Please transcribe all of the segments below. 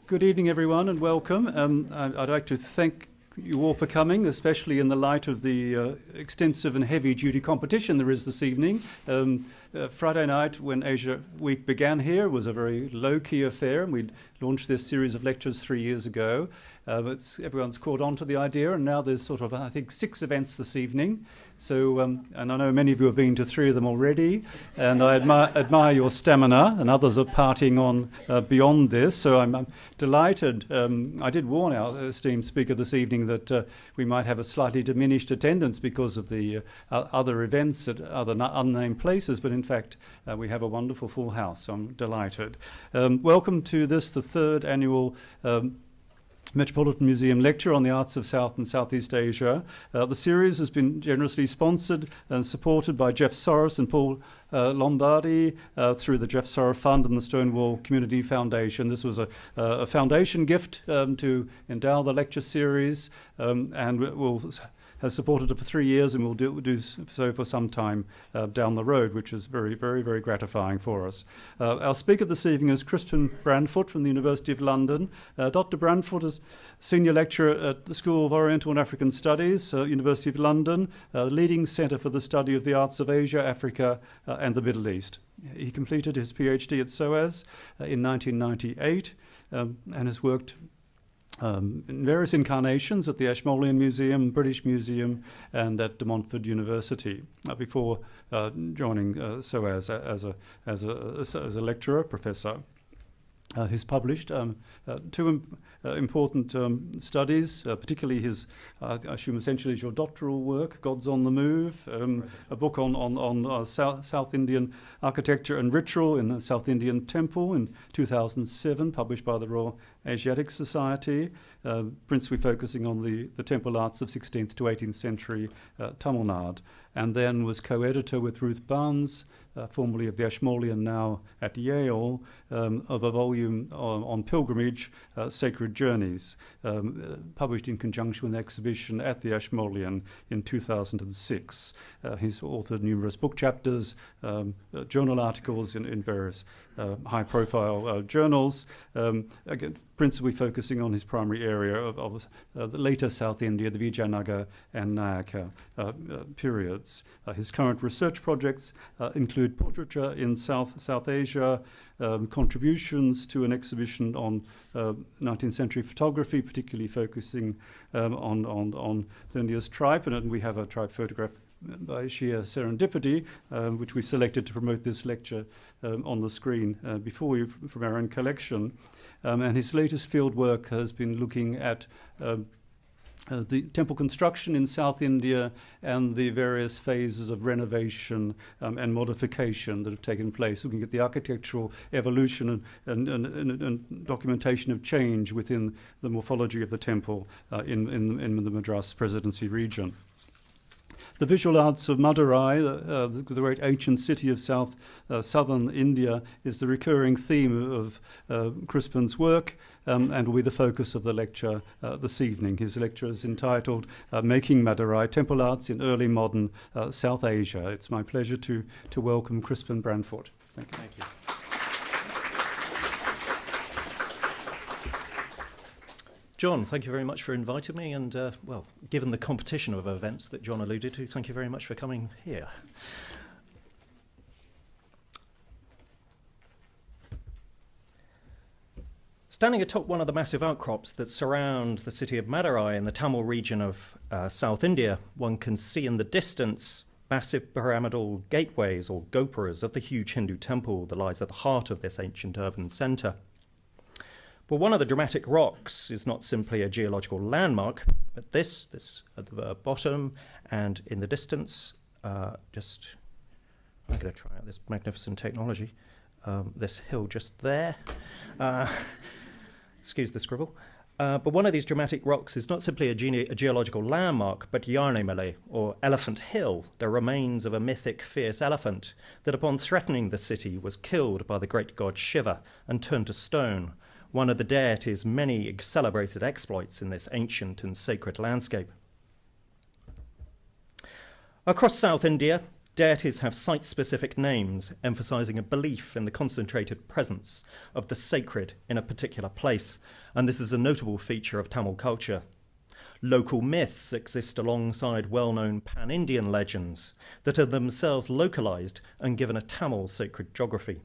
Good evening, everyone, and welcome. I'd like to thank you all for coming, especially in the light of the extensive and heavy-duty competition there is this evening. Friday night, when Asia Week began here, was a very low-key affair, and we launched this series of lectures 3 years ago. But everyone's caught on to the idea, and now there's sort of, I think, 6 events this evening. So, and I know many of you have been to 3 of them already, and I admire your stamina, and others are partying on beyond this. So I'm delighted. I did warn our esteemed speaker this evening that we might have a slightly diminished attendance because of the other events at other unnamed places, but in fact, we have a wonderful full house, so I'm delighted. Welcome to this, the 3rd annual Metropolitan Museum Lecture on the Arts of South and Southeast Asia. The series has been generously sponsored and supported by Jeff Soref and Paul Lombardi through the Soref Fund and the Stonewall Community Foundation. This was a foundation gift to endow the lecture series, and has supported it for 3 years and will do so for some time down the road, which is very, very, very gratifying for us. Our speaker this evening is Crispin Branfoot from the University of London. Dr. Branfoot is Senior Lecturer at the School of Oriental and African Studies, University of London, leading centre for the study of the arts of Asia, Africa and the Middle East. He completed his PhD at SOAS in 1998 and has worked in various incarnations at the Ashmolean Museum, British Museum, and at De Montfort University before joining SOAS as a lecturer, professor. He's published 2 important studies, particularly his, I assume essentially is your doctoral work, Gods on the Move, a book on South Indian architecture and ritual in the South Indian Temple in 2007, published by the Royal Asiatic Society, principally focusing on the temple arts of 16th to 18th century Tamil Nadu, and then was co-editor with Ruth Barnes, formerly of the Ashmolean, now at Yale, of a volume on pilgrimage, Sacred Journeys, published in conjunction with an exhibition at the Ashmolean in 2006. He's authored numerous book chapters, journal articles in various high-profile journals, again, principally focusing on his primary area of the later South India, the Vijayanagar and Nayaka periods. His current research projects include portraiture in South Asia, contributions to an exhibition on 19th century photography, particularly focusing on India's tribe, and we have a tribe photograph by sheer serendipity, which we selected to promote this lecture on the screen before you from our own collection. And his latest field work has been looking at the temple construction in South India and the various phases of renovation and modification that have taken place, looking at the architectural evolution and documentation of change within the morphology of the temple in the Madras Presidency region. The visual arts of Madurai, the great ancient city of southern India, is the recurring theme of Crispin's work and will be the focus of the lecture this evening. His lecture is entitled Making Madurai, Temple Arts in Early Modern South Asia. It's my pleasure to welcome Crispin Branfoot. Thank you. Thank you. John, thank you very much for inviting me, and well, given the competition of events that John alluded to, thank you very much for coming here. Standing atop one of the massive outcrops that surround the city of Madurai in the Tamil region of South India, one can see in the distance massive pyramidal gateways or gopuras of the huge Hindu temple that lies at the heart of this ancient urban centre. But one of the dramatic rocks is not simply a geological landmark, but this at the bottom and in the distance, I'm going to try out this magnificent technology, this hill just there. Excuse the scribble. But one of these dramatic rocks is not simply a geological landmark, but Yarnimale, or Elephant Hill, the remains of a mythic fierce elephant that upon threatening the city was killed by the great god Shiva and turned to stone, one of the deity's many celebrated exploits in this ancient and sacred landscape. Across South India, Deities have site-specific names, emphasizing a belief in the concentrated presence of the sacred in a particular place, and this is a notable feature of Tamil culture. Local myths exist alongside well-known pan-Indian legends that are themselves localized and given a Tamil sacred geography.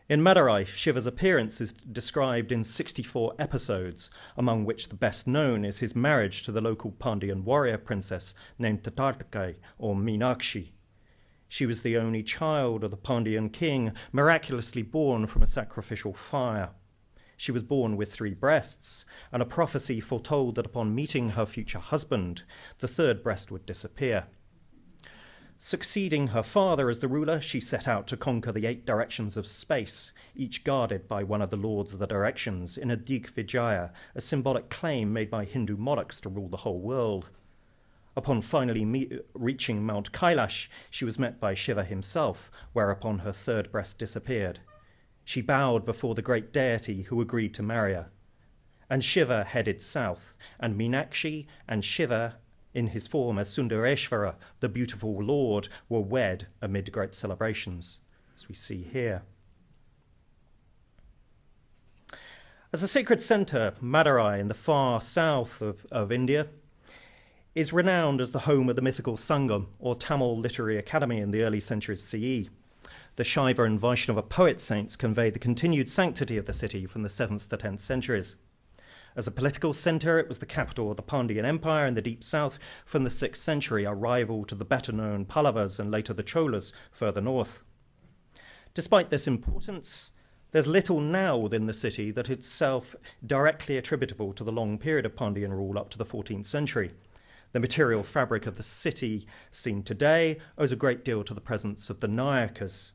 In Madurai, Shiva's appearance is described in 64 episodes, among which the best known is his marriage to the local Pandyan warrior princess named Tatarkai or Meenakshi. She was the only child of the Pandyan king, miraculously born from a sacrificial fire. She was born with 3 breasts, and a prophecy foretold that upon meeting her future husband, the 3rd breast would disappear. Succeeding her father as the ruler, she set out to conquer the 8 directions of space, each guarded by one of the lords of the directions, in a Digvijaya, a symbolic claim made by Hindu monarchs to rule the whole world. Upon finally reaching Mount Kailash, she was met by Shiva himself, whereupon her 3rd breast disappeared. She bowed before the great deity who agreed to marry her. And Shiva headed south, and Meenakshi and Shiva, in his form as Sundareshvara, the beautiful lord, were wed amid great celebrations, as we see here. As a sacred centre, Madurai, in the far south of India, is renowned as the home of the mythical Sangam, or Tamil Literary Academy in the early centuries CE. The Shaiva and Vaishnava poet saints conveyed the continued sanctity of the city from the 7th to 10th centuries. As a political centre, it was the capital of the Pandyan Empire in the deep south from the 6th century, a rival to the better-known Pallavas and later the Cholas further north. Despite this importance, there's little now within the city that itself directly attributable to the long period of Pandyan rule up to the 14th century. The material fabric of the city seen today owes a great deal to the presence of the Nayakas,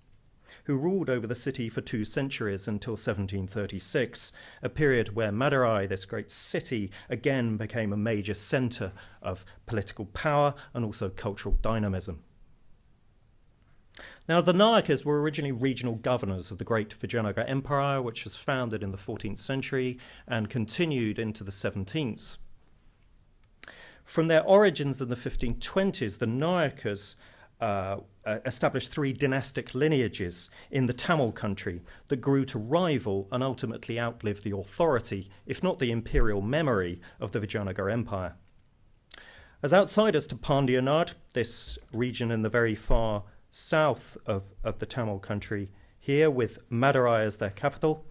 who ruled over the city for 2 centuries until 1736, a period where Madurai, this great city, again became a major centre of political power and also cultural dynamism. Now, the Nayakas were originally regional governors of the great Vijayanagar Empire, which was founded in the 14th century and continued into the 17th. From their origins in the 1520s, the Nayakas established 3 dynastic lineages in the Tamil country that grew to rival and ultimately outlive the authority, if not the imperial memory, of the Vijayanagar Empire. As outsiders to Pandyanad, this region in the very far south of the Tamil country here, with Madurai as their capital,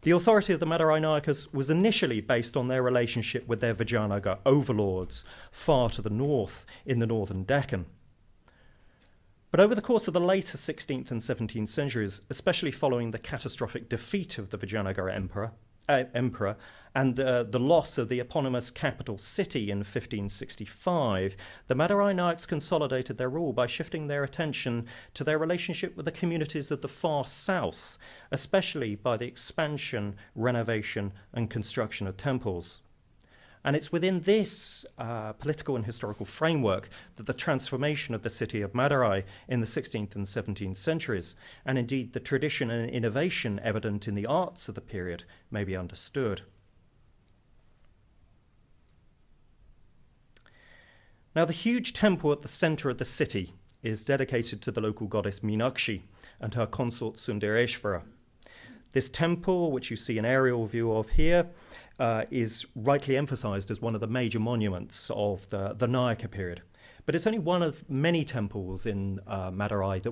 the authority of the Madurai Nayakas was initially based on their relationship with their Vijayanagar overlords far to the north in the northern Deccan. But over the course of the later 16th and 17th centuries, especially following the catastrophic defeat of the Vijayanagar emperor and the loss of the eponymous capital city in 1565, the Madurai Nayaks consolidated their rule by shifting their attention to their relationship with the communities of the far south, especially by the expansion, renovation, and construction of temples. And it's within this political and historical framework that the transformation of the city of Madurai in the 16th and 17th centuries, and indeed the tradition and innovation evident in the arts of the period, may be understood. Now, the huge temple at the centre of the city is dedicated to the local goddess Meenakshi and her consort Sundareshvara. This temple, which you see an aerial view of here, is rightly emphasised as one of the major monuments of the Nayaka period. But it's only one of many temples in Madurai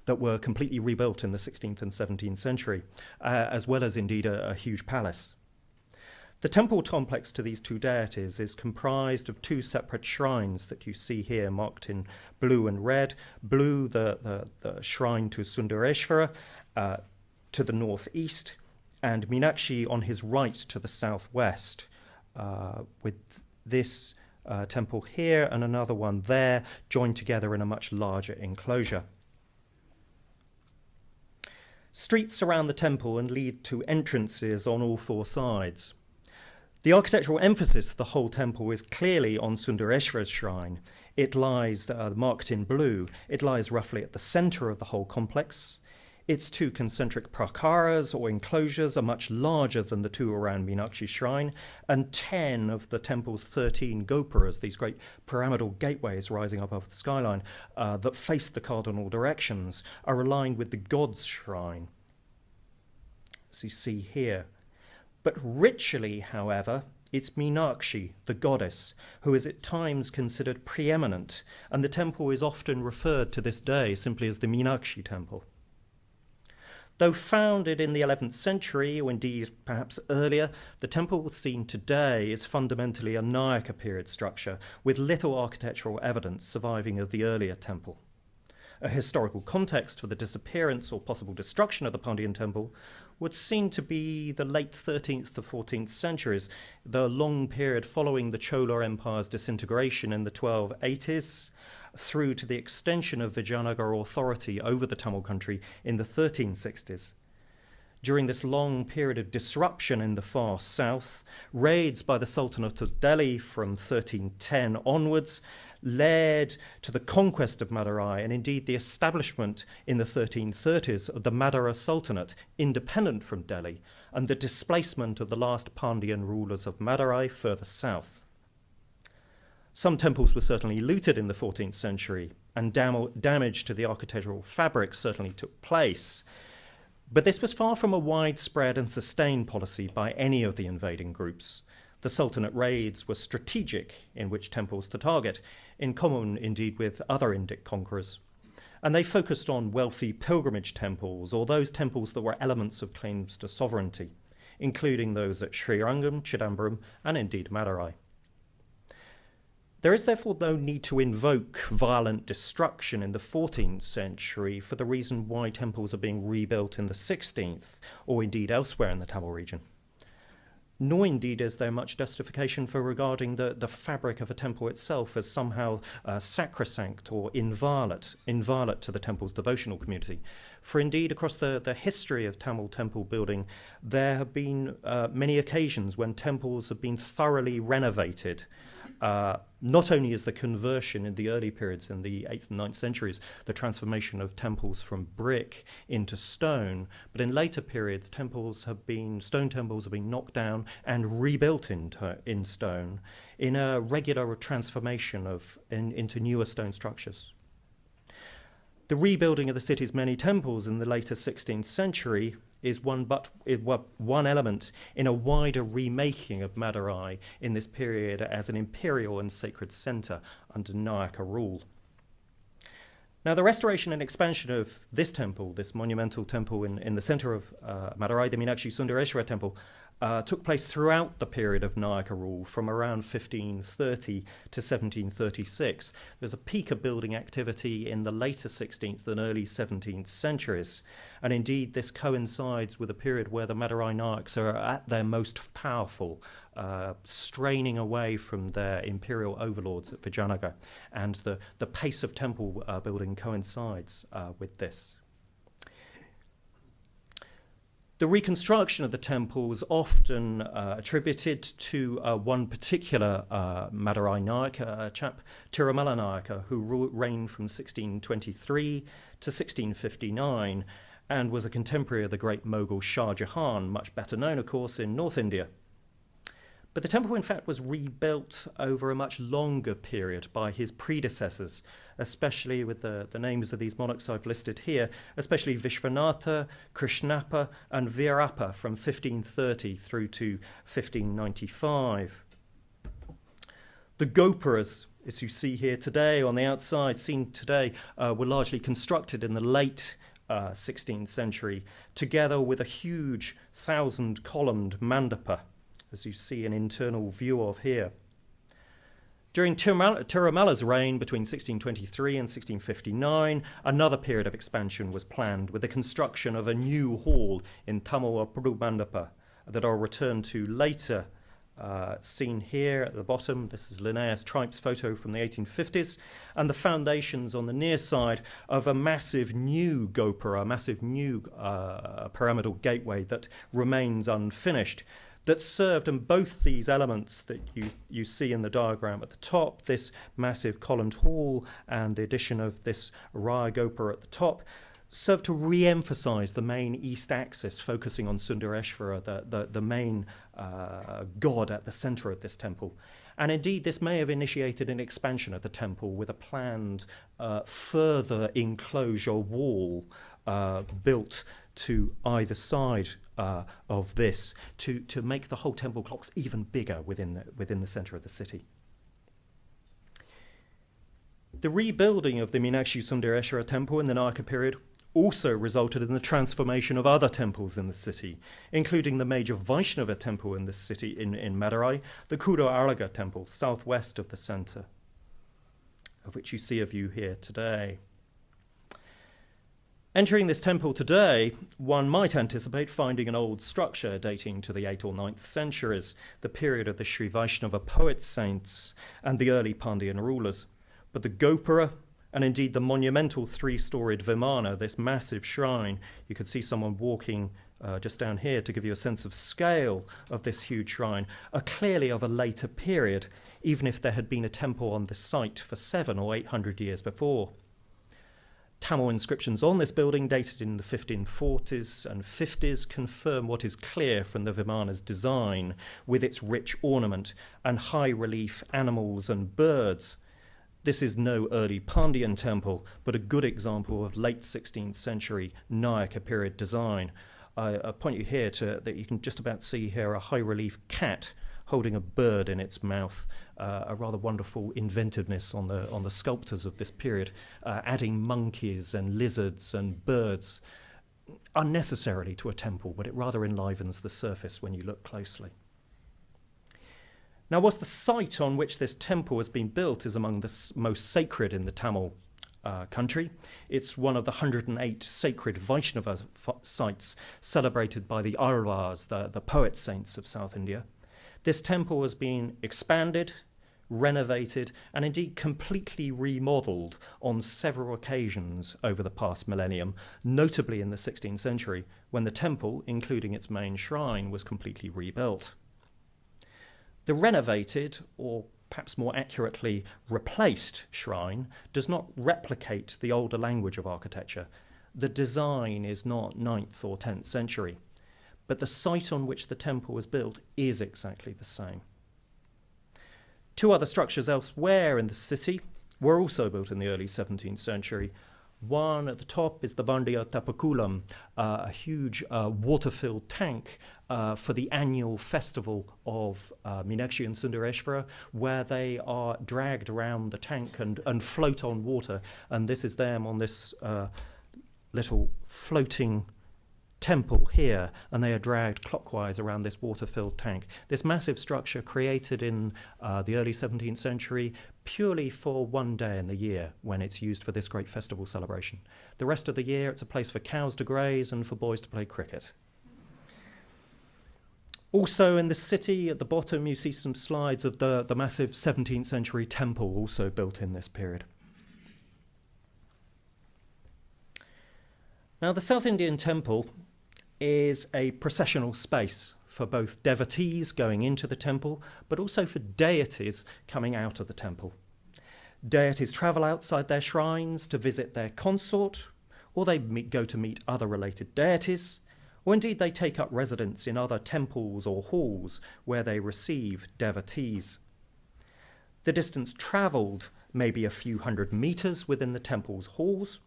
that were completely rebuilt in the 16th and 17th century, as well as indeed a huge palace. The temple complex to these 2 deities is comprised of 2 separate shrines that you see here marked in blue and red. Blue, the shrine to Sundareshvara, to the northeast, and Meenakshi on his right to the southwest, with this temple here and another one there joined together in a much larger enclosure. Streets surround the temple and lead to entrances on all 4 sides. The architectural emphasis of the whole temple is clearly on Sundareshvara's shrine. It lies marked in blue. It lies roughly at the centre of the whole complex. Its two concentric prakaras, or enclosures, are much larger than the two around Meenakshi Shrine, and 10 of the temple's 13 gopuras, these great pyramidal gateways rising up above the skyline that face the cardinal directions, are aligned with the god's shrine, as you see here. But ritually, however, it's Meenakshi, the goddess, who is at times considered preeminent, and the temple is often referred to this day simply as the Meenakshi Temple. Though founded in the 11th century, or indeed perhaps earlier, the temple seen today is fundamentally a Nayaka period structure, with little architectural evidence surviving of the earlier temple. A historical context for the disappearance or possible destruction of the Pandyan temple would seem to be the late 13th to 14th centuries, the long period following the Chola Empire's disintegration in the 1280s, through to the extension of Vijayanagar authority over the Tamil country in the 1360s. During this long period of disruption in the far south, raids by the Sultanate of Delhi from 1310 onwards led to the conquest of Madurai and indeed the establishment in the 1330s of the Madura Sultanate, independent from Delhi, and the displacement of the last Pandyan rulers of Madurai further south. Some temples were certainly looted in the 14th century, and damage to the architectural fabric certainly took place. But this was far from a widespread and sustained policy by any of the invading groups. The Sultanate raids were strategic in which temples to target, in common indeed with other Indic conquerors. And they focused on wealthy pilgrimage temples, or those temples that were elements of claims to sovereignty, including those at Srirangam, Chidambaram, and indeed Madurai. There is therefore no need to invoke violent destruction in the 14th century for the reason why temples are being rebuilt in the 16th, or indeed elsewhere in the Tamil region. Nor indeed is there much justification for regarding the fabric of a temple itself as somehow sacrosanct or inviolate to the temple's devotional community. For indeed, across the history of Tamil temple building, there have been many occasions when temples have been thoroughly renovated, not only as the conversion in the early periods in the 8th and 9th centuries, the transformation of temples from brick into stone, but in later periods, stone temples have been knocked down and rebuilt in stone in a regular transformation into newer stone structures. The rebuilding of the city's many temples in the later 16th century is one element in a wider remaking of Madurai in this period as an imperial and sacred centre under Nayaka rule. Now, the restoration and expansion of this temple, this monumental temple in the centre of Madurai, the Meenakshi Sundareshwara temple, took place throughout the period of Nayaka rule from around 1530 to 1736. There's a peak of building activity in the later 16th and early 17th centuries, and indeed this coincides with a period where the Madurai Nayaks are at their most powerful, straining away from their imperial overlords at Vijayanagar, and the pace of temple building coincides with this. The reconstruction of the temple was often attributed to one particular Madurai Nayak, a chap, Tirumala Nayaka, who reigned from 1623 to 1659 and was a contemporary of the great Mughal Shah Jahan, much better known, of course, in North India. But the temple, in fact, was rebuilt over a much longer period by his predecessors, especially with the names of these monarchs I've listed here, especially Vishwanatha, Krishnappa, and Veerappa from 1530 through to 1595. The gopuras, as you see here today on the outside, seen today, were largely constructed in the late 16th century, together with a huge 1,000-columned Mandapa, as you see an internal view of here. During Tirumala's reign between 1623 and 1659, another period of expansion was planned with the construction of a new hall in Tamil Mandapa that I'll return to later. Seen here at the bottom, this is Linnaeus Tripe's photo from the 1850s, and the foundations on the near side of a massive new gopura, a massive new pyramidal gateway that remains unfinished, that served in both these elements that you see in the diagram at the top, this massive columned hall and the addition of this Raya Gopura at the top, served to re-emphasize the main east axis, focusing on Sundareshvara, the main god at the center of this temple. And indeed, this may have initiated an expansion of the temple with a planned further enclosure wall built to either side of this to make the whole temple clocks even bigger within the center of the city. The rebuilding of the Meenakshi Sundareshwara temple in the Nayaka period also resulted in the transformation of other temples in the city, including the major Vaishnava temple in the city in Madurai, the Kudo Araga temple, southwest of the centre, of which you see a view here today. Entering this temple today, one might anticipate finding an old structure dating to the 8th or 9th centuries, the period of the Sri Vaishnava poet saints and the early Pandyan rulers. But the Gopura, and indeed the monumental three-storied Vimana, this massive shrine, you could see someone walking just down here to give you a sense of scale of this huge shrine, are clearly of a later period, even if there had been a temple on the site for 700 or 800 years before. Tamil inscriptions on this building, dated in the 1540s and 50s, confirm what is clear from the Vimana's design, with its rich ornament and high-relief animals and birds. This is no early Pandyan temple, but a good example of late 16th century Nayaka period design. I point you here to that you can just about see here a high-relief cat holding a bird in its mouth, a rather wonderful inventiveness on the sculptors of this period, adding monkeys and lizards and birds unnecessarily to a temple, but it rather enlivens the surface when you look closely. Now, whilst the site on which this temple has been built is among the most sacred in the Tamil country, it's one of the 108 sacred Vaishnava sites celebrated by the Alvars, the poet saints of South India. This temple has been expanded, renovated, and indeed completely remodelled on several occasions over the past millennium, notably in the 16th century, when the temple, including its main shrine, was completely rebuilt. The renovated, or perhaps more accurately replaced, shrine does not replicate the older language of architecture. The design is not 9th or 10th century, but the site on which the temple was built is exactly the same. Two other structures elsewhere in the city were also built in the early 17th century. One at the top is the Vandiya Tapakulam, a huge water-filled tank for the annual festival of Meenakshi and Sundareshvara, where they are dragged around the tank and float on water. And this is them on this little floating temple here, and they are dragged clockwise around this water-filled tank. This massive structure created in the early 17th century purely for one day in the year when it's used for this great festival celebration. The rest of the year it's a place for cows to graze and for boys to play cricket. Also in the city at the bottom you see some slides of the massive 17th century temple also built in this period. Now the South Indian temple is a processional space for both devotees going into the temple, but also for deities coming out of the temple. Deities travel outside their shrines to visit their consort, or they go to meet other related deities, or indeed they take up residence in other temples or halls where they receive devotees. The distance travelled may be a few hundred metres within the temple's halls,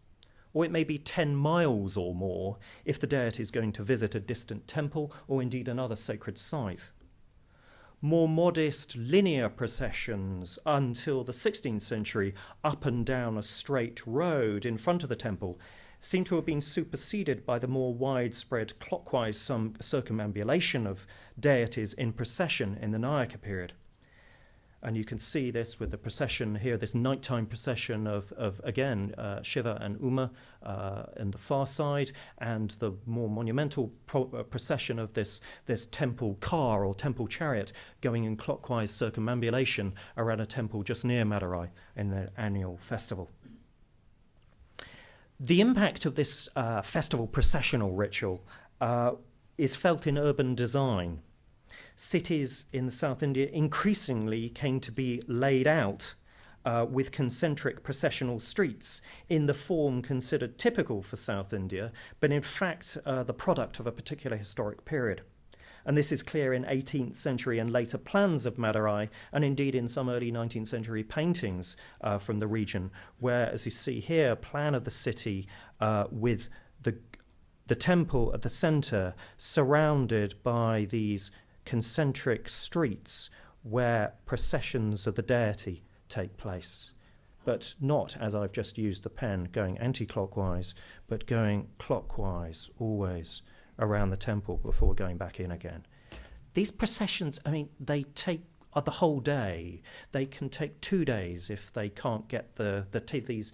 or it may be 10 miles or more if the deity is going to visit a distant temple or indeed another sacred site. More modest linear processions until the 16th century up and down a straight road in front of the temple seem to have been superseded by the more widespread clockwise circumambulation of deities in procession in the Nayaka period. And you can see this with the procession here, this nighttime procession of again, Shiva and Uma in the far side, and the more monumental procession of this temple car or temple chariot going in clockwise circumambulation around a temple just near Madurai in their annual festival. The impact of this festival processional ritual is felt in urban design. Cities in the South India increasingly came to be laid out with concentric processional streets in the form considered typical for South India, but in fact the product of a particular historic period. And this is clear in 18th century and later plans of Madurai, and indeed in some early 19th century paintings from the region, where, as you see here, a plan of the city with the temple at the centre, surrounded by these concentric streets where processions of the deity take place. But not, as I've just used the pen, going anti-clockwise, but going clockwise, always around the temple before going back in again. These processions, I mean, they take the whole day. They can take 2 days if they can't get these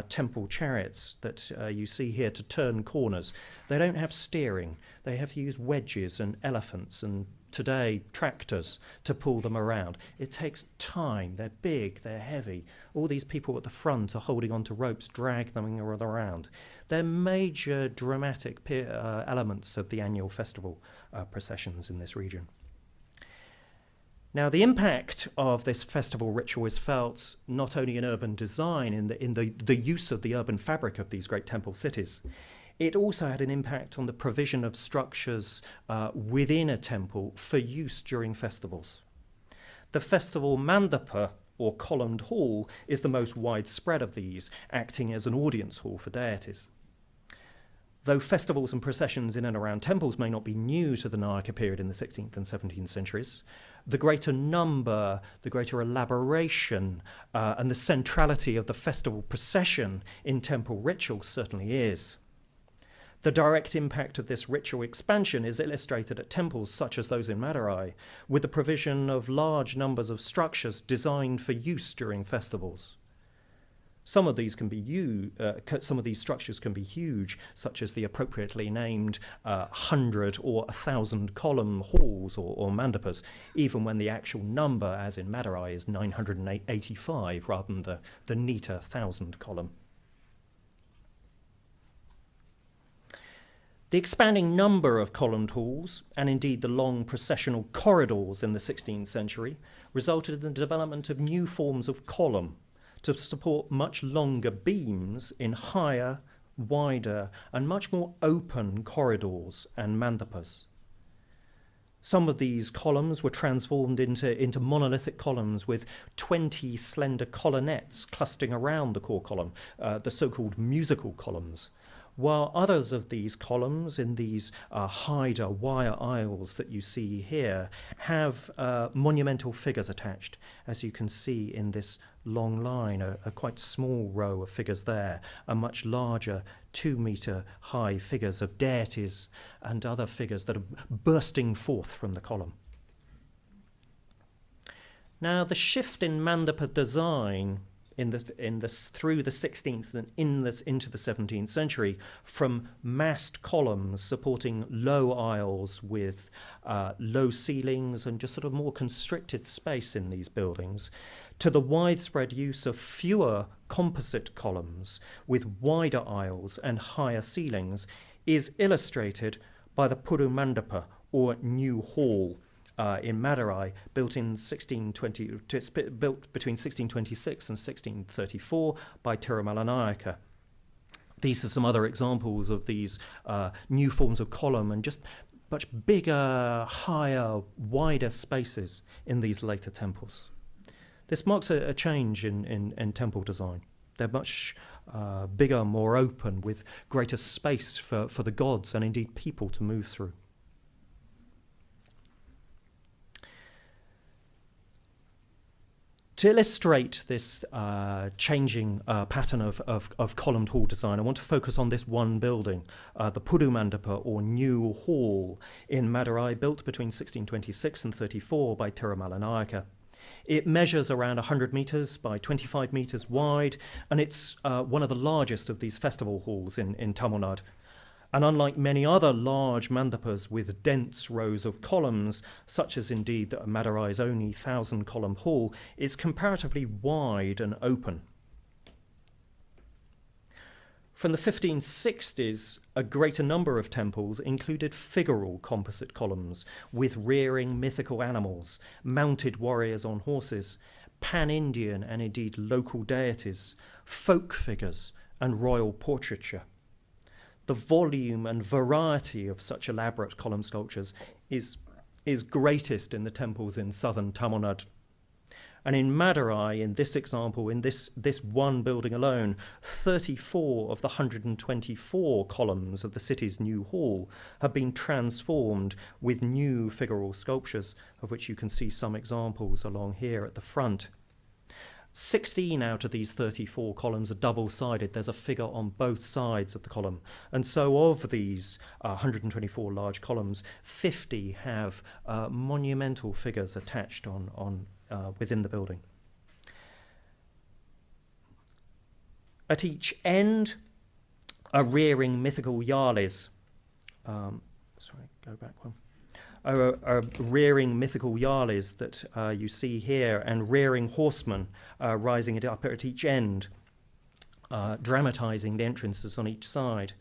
temple chariots that you see here to turn corners. They don't have steering. They have to use wedges and elephants and today tractors to pull them around. It takes time. They're big, they're heavy. All these people at the front are holding onto ropes, drag them around. They're major dramatic elements of the annual festival processions in this region. Now, the impact of this festival ritual is felt not only in urban design, in the use of the urban fabric of these great temple cities. It also had an impact on the provision of structures within a temple for use during festivals. The festival Mandapa, or columned hall, is the most widespread of these, acting as an audience hall for deities. Though festivals and processions in and around temples may not be new to the Nayaka period in the 16th and 17th centuries, the greater number, the greater elaboration, and the centrality of the festival procession in temple ritual certainly is. The direct impact of this ritual expansion is illustrated at temples such as those in Madurai, with the provision of large numbers of structures designed for use during festivals. Some of these structures can be huge, such as the appropriately named 100 or 1,000 column halls or mandapas, even when the actual number, as in Madurai, is 985 rather than the neater 1,000 column. The expanding number of columned halls, and indeed the long processional corridors in the 16th century, resulted in the development of new forms of column to support much longer beams in higher, wider, and much more open corridors and mandapas. Some of these columns were transformed into monolithic columns with 20 slender colonnettes clustering around the core column, the so-called musical columns, while others of these columns in these hider wire aisles that you see here have monumental figures attached, as you can see in this long line, a quite small row of figures there, a much larger 2-meter high figures of deities and other figures that are bursting forth from the column. Now, the shift in mandapa design through the 16th and into the 17th century, from massed columns supporting low aisles with low ceilings and just sort of more constricted space in these buildings, to the widespread use of fewer composite columns with wider aisles and higher ceilings, is illustrated by the Puru Mandapa, or New Hall, in Madurai, built between 1626 and 1634 by Tirumala Nayaka. These are some other examples of these new forms of column and just much bigger, higher, wider spaces in these later temples. This marks a change in temple design. They're much bigger, more open, with greater space for the gods and indeed people to move through. To illustrate this changing pattern of columned hall design, I want to focus on this one building, the Puru Mandapa, or New Hall, in Madurai, built between 1626 and 34 by Tirumala Nayaka. It measures around 100 metres by 25 metres wide, and it's one of the largest of these festival halls in Tamil Nadu. And unlike many other large mandapas with dense rows of columns, such as indeed Madurai's only 1,000-column hall, it's comparatively wide and open. From the 1560s, a greater number of temples included figural composite columns with rearing mythical animals, mounted warriors on horses, pan-Indian and indeed local deities, folk figures, and royal portraiture. The volume and variety of such elaborate column sculptures is greatest in the temples in southern Tamil Nadu. And in Madurai, in this example, in this one building alone, 34 of the 124 columns of the city's new hall have been transformed with new figural sculptures, of which you can see some examples along here at the front. 16 out of these 34 columns are double-sided. There's a figure on both sides of the column. And so of these 124 large columns, 50 have monumental figures attached on within the building. At each end are rearing mythical yalis. Go back one. Are rearing mythical yalis that you see here, and rearing horsemen rising it up at each end, dramatising the entrances on each side.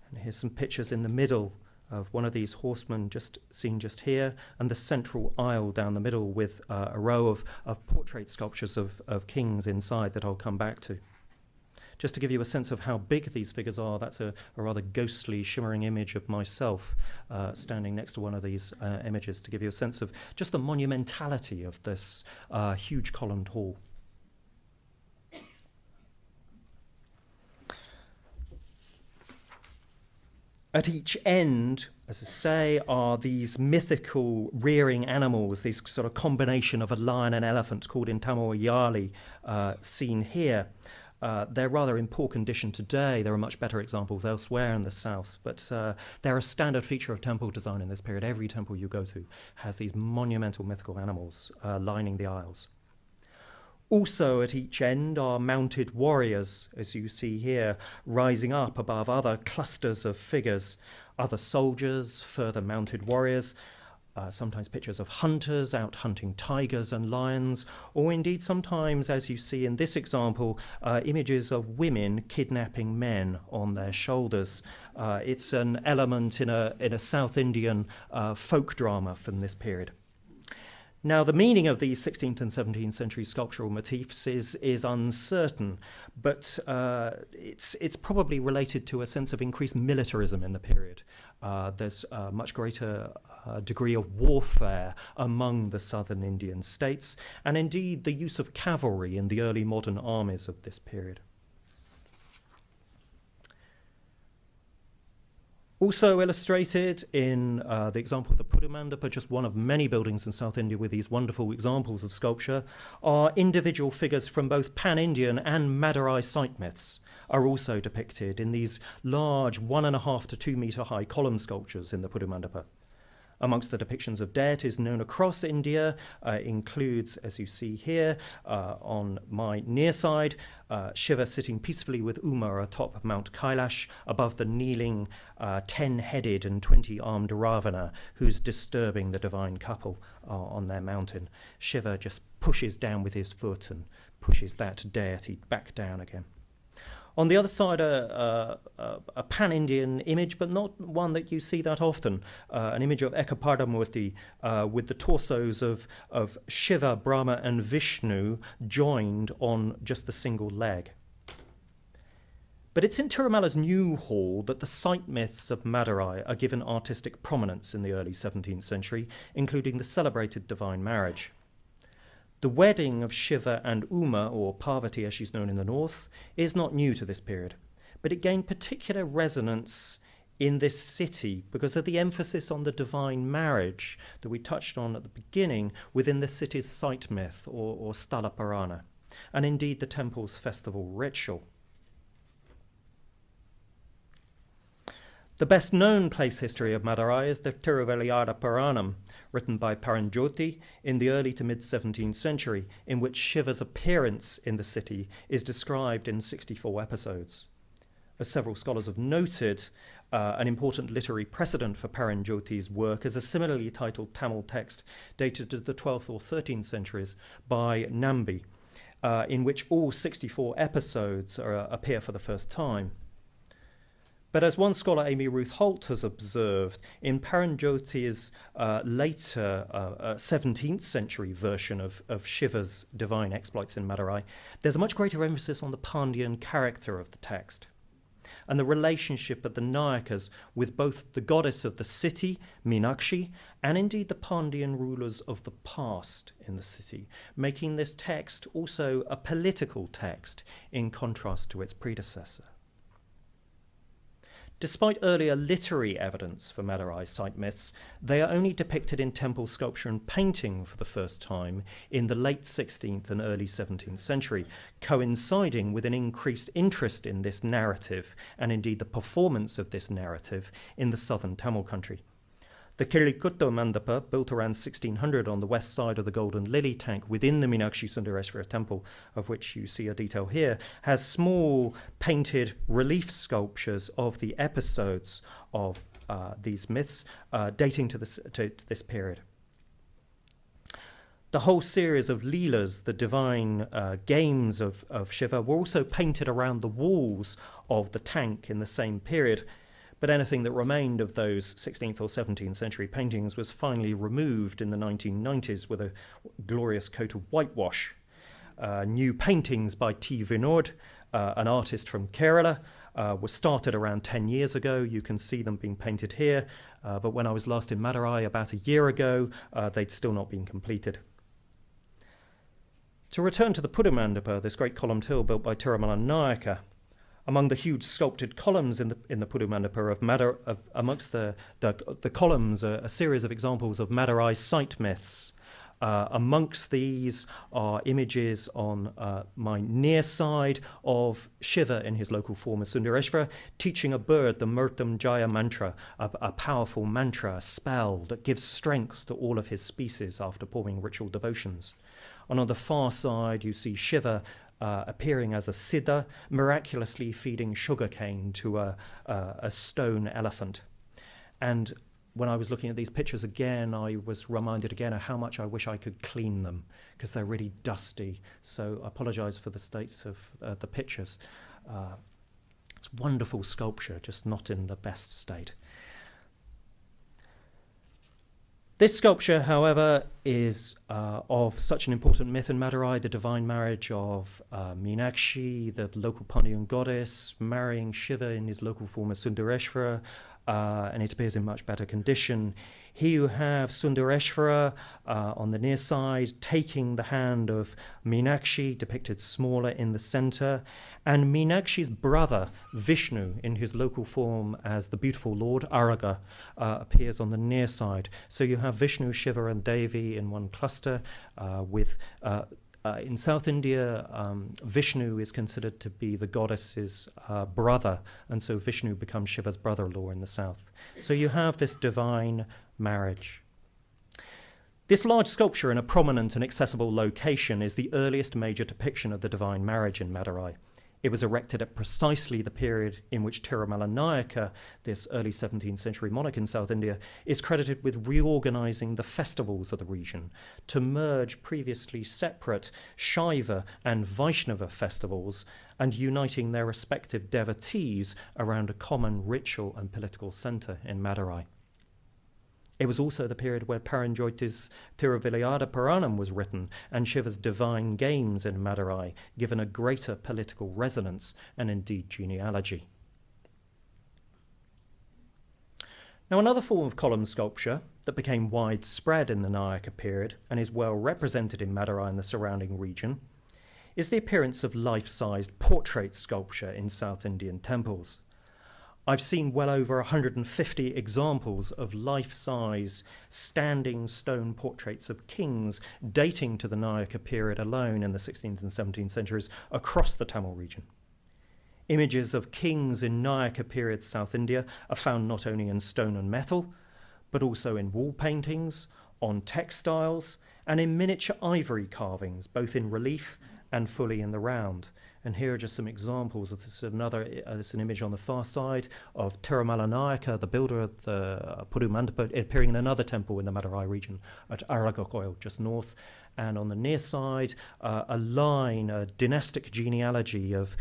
And here's some pictures in the middle of one of these horsemen seen just here, and the central aisle down the middle with a row of portrait sculptures of kings inside that I'll come back to. Just to give you a sense of how big these figures are, that's a rather ghostly, shimmering image of myself standing next to one of these images, to give you a sense of just the monumentality of this huge columned hall. At each end, as I say, are these mythical rearing animals, these sort of combination of a lion and elephant called in Tamil Yali, seen here. They're rather in poor condition today. There are much better examples elsewhere in the south, but they're a standard feature of temple design in this period. Every temple you go to has these monumental mythical animals lining the aisles. Also at each end are mounted warriors, as you see here, rising up above other clusters of figures, other soldiers, further mounted warriors, sometimes pictures of hunters out hunting tigers and lions, or indeed sometimes, as you see in this example, images of women kidnapping men on their shoulders. It's an element in a South Indian folk drama from this period. Now, the meaning of these 16th and 17th century sculptural motifs is uncertain, but it's probably related to a sense of increased militarism in the period. There's a much greater degree of warfare among the southern Indian states, and indeed the use of cavalry in the early modern armies of this period. Also illustrated in the example of the Mandapa, just one of many buildings in South India with these wonderful examples of sculpture, are individual figures from both Pan-Indian and Madurai site myths are also depicted in these large 1.5 to 2 metre high column sculptures in the Mandapa. Amongst the depictions of deities known across India includes, as you see here, on my near side, Shiva sitting peacefully with Uma atop Mount Kailash above the kneeling 10-headed and 20-armed Ravana who's disturbing the divine couple on their mountain. Shiva just pushes down with his foot and pushes that deity back down again. On the other side, a pan-Indian image, but not one that you see that often, an image of Ekapardamurti with the torsos of Shiva, Brahma and Vishnu joined on just the single leg. But it's in Tirumala's new hall that the site myths of Madurai are given artistic prominence in the early 17th century, including the celebrated divine marriage. The wedding of Shiva and Uma, or Parvati as she's known in the north, is not new to this period, but it gained particular resonance in this city because of the emphasis on the divine marriage that we touched on at the beginning within the city's site myth, or Sthala Purana, and indeed the temple's festival ritual. The best-known place history of Madurai is the Tiruveliyada Puranam, written by Paranjoti in the early to mid-17th century, in which Shiva's appearance in the city is described in 64 episodes. As several scholars have noted, an important literary precedent for Paranjoti's work is a similarly titled Tamil text dated to the 12th or 13th centuries by Nambi, in which all 64 episodes appear for the first time. But as one scholar, Amy Ruth Holt, has observed, in Paranjyoti's later 17th century version of Shiva's divine exploits in Madurai, there's a much greater emphasis on the Pandyan character of the text and the relationship of the Nayakas with both the goddess of the city, Meenakshi, and indeed the Pandyan rulers of the past in the city, making this text also a political text in contrast to its predecessor. Despite earlier literary evidence for Madurai site myths, they are only depicted in temple sculpture and painting for the first time in the late 16th and early 17th century, coinciding with an increased interest in this narrative and indeed the performance of this narrative in the southern Tamil country. The Kirikuttu Mandapa, built around 1600 on the west side of the Golden Lily tank within the Meenakshi Sundareshwara temple, of which you see a detail here, has small painted relief sculptures of the episodes of these myths dating to this period. The whole series of Leelas, the divine games of Shiva, were also painted around the walls of the tank in the same period. But anything that remained of those 16th or 17th century paintings was finally removed in the 1990s with a glorious coat of whitewash. New paintings by T. Vinod, an artist from Kerala, were started around 10 years ago. You can see them being painted here. But when I was last in Madurai about a year ago, they'd still not been completed. To return to the Pudu Mandapa, this great columned hill built by Tirumala Nayaka, among the huge sculpted columns in the Pudu Mandapa amongst the columns, a series of examples of Madurai site myths. Amongst these are images on my near side of Shiva in his local form as Sundareshwara, teaching a bird the Murtam Jaya mantra, a powerful mantra, a spell that gives strength to all of his species after performing ritual devotions. And on the far side, you see Shiva appearing as a siddha, miraculously feeding sugarcane to a stone elephant. And when I was looking at these pictures again, I was reminded again of how much I wish I could clean them, because they're really dusty. So I apologise for the state of the pictures. It's wonderful sculpture, just not in the best state. This sculpture, however, is of such an important myth in Madurai, the divine marriage of Meenakshi, the local Pandyan goddess, marrying Shiva in his local form as Sundareshwara, and it appears in much better condition. Here you have Sundareshwara on the near side taking the hand of Meenakshi, depicted smaller in the centre, and Meenakshi's brother, Vishnu, in his local form as the beautiful Lord, Araga, appears on the near side. So you have Vishnu, Shiva and Devi in one cluster with... in South India, Vishnu is considered to be the goddess's brother, and so Vishnu becomes Shiva's brother-in-law in the south. So you have this divine marriage. This large sculpture in a prominent and accessible location is the earliest major depiction of the divine marriage in Madurai. It was erected at precisely the period in which Tirumala Nayaka, this early 17th century monarch in South India, is credited with reorganising the festivals of the region to merge previously separate Shaiva and Vaishnava festivals and uniting their respective devotees around a common ritual and political centre in Madurai. It was also the period where Paranjyoti's Tiruvilayada Puranam was written and Shiva's divine games in Madurai, given a greater political resonance and indeed genealogy. Now, another form of column sculpture that became widespread in the Nayaka period and is well represented in Madurai and the surrounding region is the appearance of life-sized portrait sculpture in South Indian temples. I've seen well over 150 examples of life-size standing stone portraits of kings dating to the Nayaka period alone in the 16th and 17th centuries across the Tamil region. Images of kings in Nayaka period South India are found not only in stone and metal, but also in wall paintings, on textiles, and in miniature ivory carvings, both in relief and fully in the round. And here are just some examples of this. It's an image on the far side of Tirumala Nayaka, the builder of the Pudu Mandapa, appearing in another temple in the Madurai region at Aragokoil, just north. and on the near side, a line, a dynastic genealogy of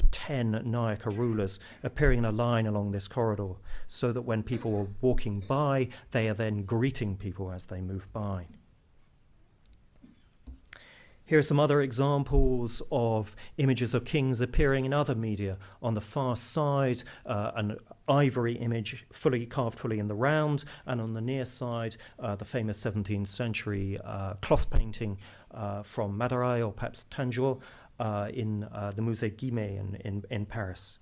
10 Nayaka rulers appearing in a line along this corridor, so that when people are walking by, they are then greeting people as they move by. Here are some other examples of images of kings appearing in other media. On the far side, an ivory image carved fully in the round, and on the near side, the famous 17th century cloth painting from Madurai, or perhaps Tanjore, in the Musée Guimet in Paris.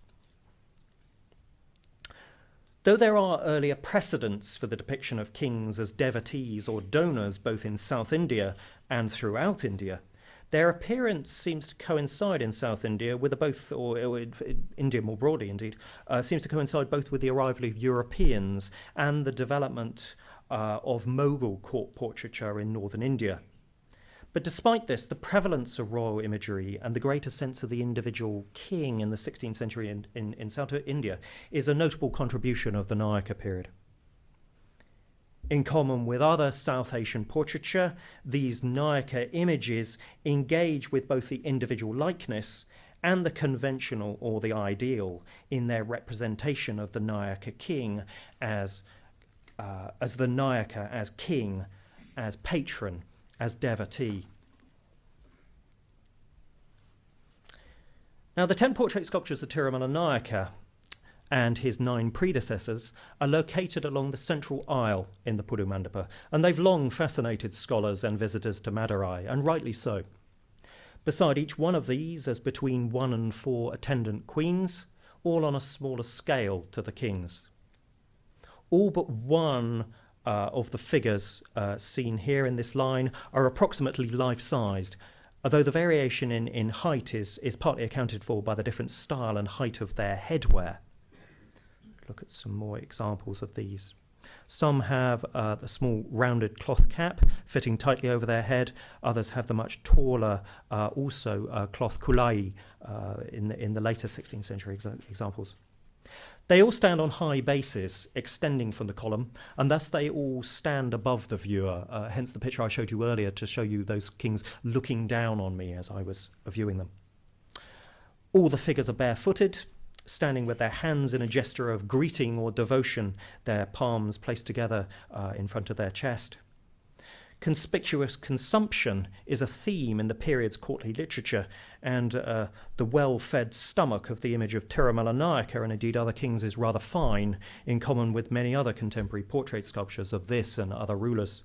Though there are earlier precedents for the depiction of kings as devotees or donors both in South India and throughout India, their appearance seems to coincide in South India with India more broadly indeed, seems to coincide both with the arrival of Europeans and the development of Mughal court portraiture in northern India. But despite this, the prevalence of royal imagery and the greater sense of the individual king in the 16th century in South India is a notable contribution of the Nayaka period. In common with other South Asian portraiture, these Nayaka images engage with both the individual likeness and the conventional or the ideal in their representation of the Nayaka king as the Nayaka as king, as patron, as devotee. Now, the 10 portrait sculptures of Tirumala Nayaka and his 9 predecessors are located along the central aisle in the Pudu Mandapa, and they've long fascinated scholars and visitors to Madurai, and rightly so. Beside each one of these is between 1 and 4 attendant queens, all on a smaller scale to the kings. All but one of the figures seen here in this line are approximately life-sized, although the variation in height is partly accounted for by the different style and height of their headwear. Look at some more examples of these. Some have the small rounded cloth cap fitting tightly over their head. Others have the much taller, cloth kulai in the later 16th century examples. They all stand on high bases extending from the column, and thus they all stand above the viewer, hence the picture I showed you earlier to show you those kings looking down on me as I was viewing them. All the figures are barefooted, standing with their hands in a gesture of greeting or devotion, their palms placed together in front of their chest. Conspicuous consumption is a theme in the period's courtly literature, and the well-fed stomach of the image of Tirumala Nayaka and indeed other kings is rather fine, in common with many other contemporary portrait sculptures of this and other rulers.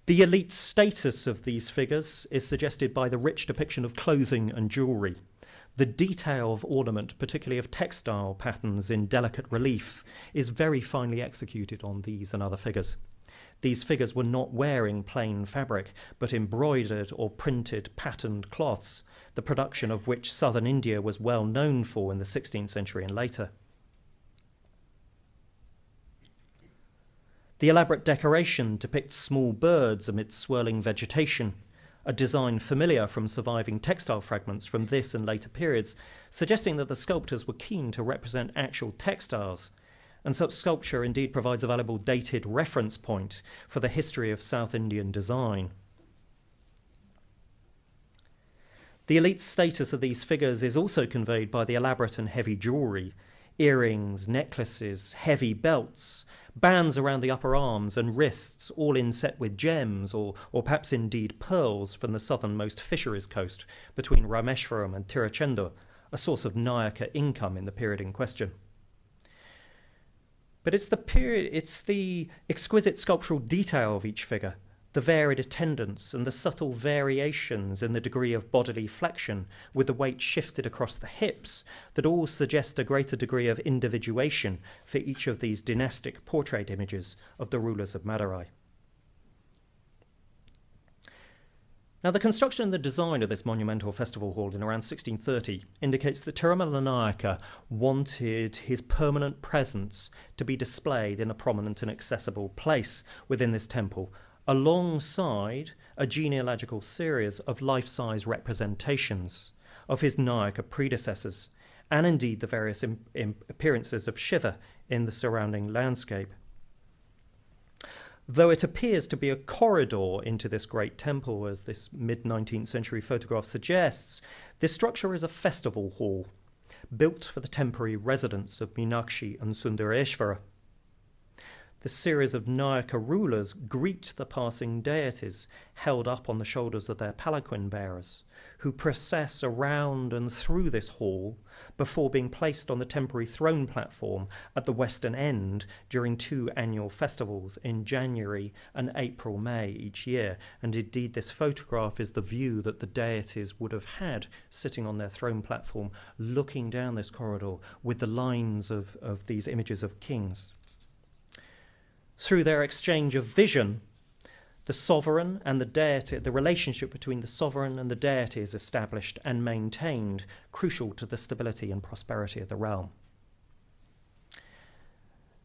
The elite status of these figures is suggested by the rich depiction of clothing and jewellery. The detail of ornament, particularly of textile patterns in delicate relief, is very finely executed on these and other figures. These figures were not wearing plain fabric, but embroidered or printed patterned cloths, the production of which southern India was well known for in the 16th century and later. The elaborate decoration depicts small birds amid swirling vegetation, a design familiar from surviving textile fragments from this and later periods, suggesting that the sculptors were keen to represent actual textiles, and such sculpture indeed provides a valuable dated reference point for the history of South Indian design. The elite status of these figures is also conveyed by the elaborate and heavy jewellery, earrings, necklaces, heavy belts, bands around the upper arms and wrists, all inset with gems or perhaps indeed pearls from the southernmost fisheries coast between Rameshwaram and Tiruchendur, a source of Nayaka income in the period in question. But it's the exquisite sculptural detail of each figure, the varied attendance and the subtle variations in the degree of bodily flexion with the weight shifted across the hips that all suggest a greater degree of individuation for each of these dynastic portrait images of the rulers of Madurai. Now, the construction and the design of this monumental festival hall in around 1630 indicates that Tirumala Nayaka wanted his permanent presence to be displayed in a prominent and accessible place within this temple, alongside a genealogical series of life-size representations of his Nayaka predecessors, and indeed the various appearances of Shiva in the surrounding landscape. Though it appears to be a corridor into this great temple, as this mid-19th century photograph suggests, this structure is a festival hall, built for the temporary residence of Meenakshi and Sundareshvara. The series of Nayaka rulers greet the passing deities held up on the shoulders of their palanquin bearers, who process around and through this hall before being placed on the temporary throne platform at the western end during 2 annual festivals in January and April-May each year. And indeed, this photograph is the view that the deities would have had sitting on their throne platform, looking down this corridor with the lines of these images of kings. Through their exchange of vision, the sovereign and the deity, the relationship between the sovereign and the deity is established and maintained, crucial to the stability and prosperity of the realm.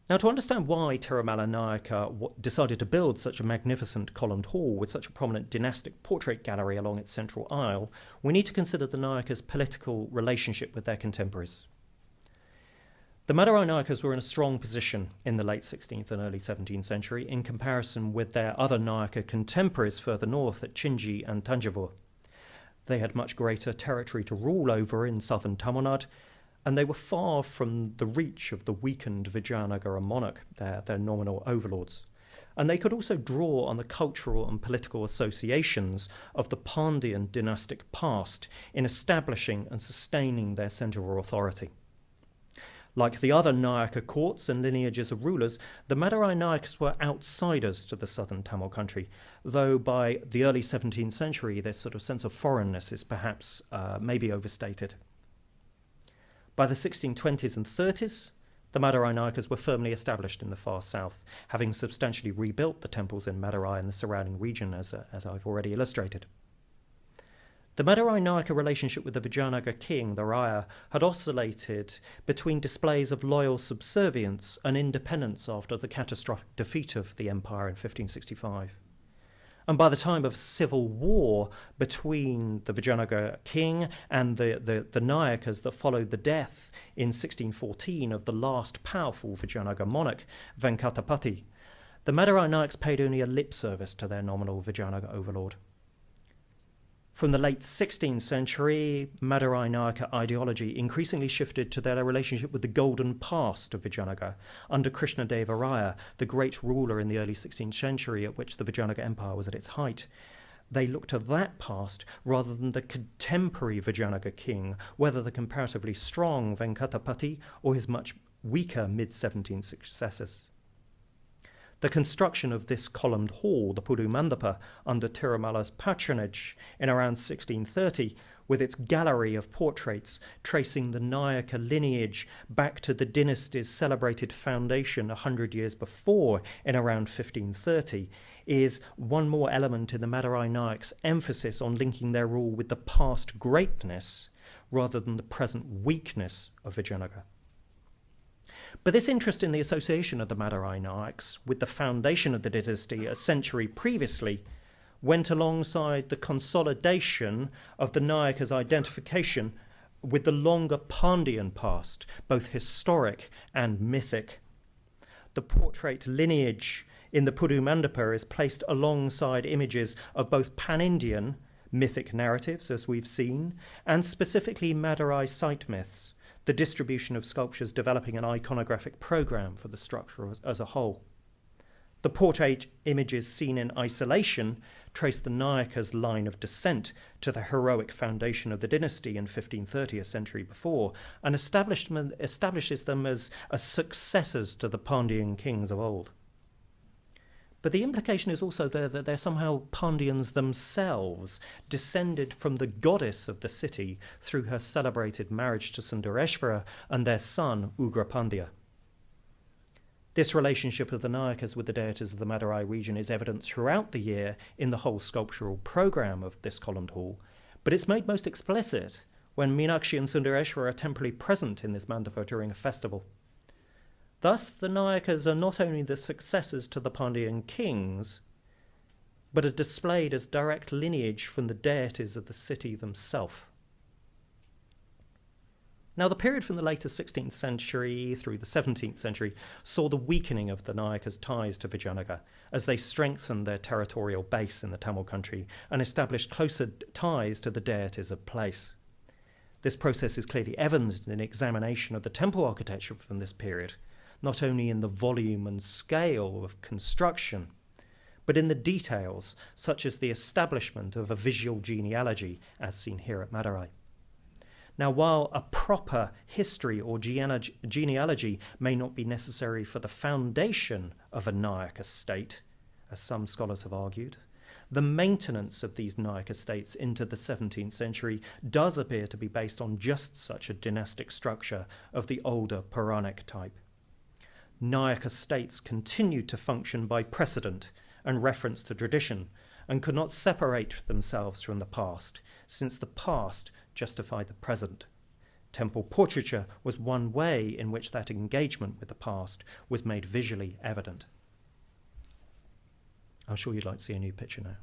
Now, to understand why Tirumala Nayaka decided to build such a magnificent columned hall with such a prominent dynastic portrait gallery along its central aisle, we need to consider the Nayakas' political relationship with their contemporaries. The Madurai Nayakas were in a strong position in the late 16th and early 17th century in comparison with their other Nayaka contemporaries further north at Chinji and Tanjavur. They had much greater territory to rule over in southern Tamil Nadu, and they were far from the reach of the weakened Vijayanagar monarch, their nominal overlords. And they could also draw on the cultural and political associations of the Pandyan dynastic past in establishing and sustaining their centre of authority. Like the other Nayaka courts and lineages of rulers, the Madurai Nayakas were outsiders to the southern Tamil country, though by the early 17th century this sort of sense of foreignness is perhaps maybe overstated. By the 1620s and 30s, the Madurai Nayakas were firmly established in the far south, having substantially rebuilt the temples in Madurai and the surrounding region, as I've already illustrated. The Madurai Nayaka relationship with the Vijayanagar king, the Raya, had oscillated between displays of loyal subservience and independence after the catastrophic defeat of the empire in 1565. And by the time of civil war between the Vijayanagar king and the Nayakas that followed the death in 1614 of the last powerful Vijayanagar monarch, Venkatapati, the Madurai Nayaks paid only a lip service to their nominal Vijayanagar overlord. From the late 16th century, Madurai Nayaka ideology increasingly shifted to their relationship with the golden past of Vijayanagar under Krishnadeva Raya, the great ruler in the early 16th century at which the Vijayanagar Empire was at its height. They looked to that past rather than the contemporary Vijayanagar king, whether the comparatively strong Venkatapati or his much weaker mid-17th successors. The construction of this columned hall, the Pudu Mandapa, under Tirumala's patronage in around 1630, with its gallery of portraits tracing the Nayaka lineage back to the dynasty's celebrated foundation 100 years before in around 1530, is one more element in the Madurai Nayaks' emphasis on linking their rule with the past greatness rather than the present weakness of Vijayanagar. But this interest in the association of the Madurai Nayaks with the foundation of the dynasty a century previously went alongside the consolidation of the Nayakas' identification with the longer Pandyan past, both historic and mythic. The portrait lineage in the Pudu Mandapa is placed alongside images of both pan-Indian mythic narratives, as we've seen, and specifically Madurai site myths, the distribution of sculptures developing an iconographic program for the structure as a whole. The portrait images seen in isolation trace the Nayakas' line of descent to the heroic foundation of the dynasty in 1530, a century before, and establishes them as successors to the Pandyan kings of old. But the implication is also there that they're somehow Pandyans themselves, descended from the goddess of the city through her celebrated marriage to Sundareshvara and their son Ugra Pandya. This relationship of the Nayakas with the deities of the Madurai region is evident throughout the year in the whole sculptural program of this columned hall, but it's made most explicit when Meenakshi and Sundareshvara are temporarily present in this mandapa during a festival. Thus, the Nayakas are not only the successors to the Pandyan kings, but are displayed as direct lineage from the deities of the city themselves. Now, the period from the later 16th century through the 17th century saw the weakening of the Nayakas' ties to Vijayanagar as they strengthened their territorial base in the Tamil country and established closer ties to the deities of place. This process is clearly evident in examination of the temple architecture from this period, not only in the volume and scale of construction, but in the details, such as the establishment of a visual genealogy, as seen here at Madurai. Now, while a proper history or genealogy may not be necessary for the foundation of a Nayaka state, as some scholars have argued, the maintenance of these Nayaka states into the 17th century does appear to be based on just such a dynastic structure of the older Puranic type. Nayaka states continued to function by precedent and reference to tradition, and could not separate themselves from the past, since the past justified the present. Temple portraiture was one way in which that engagement with the past was made visually evident. I'm sure you'd like to see a new picture now.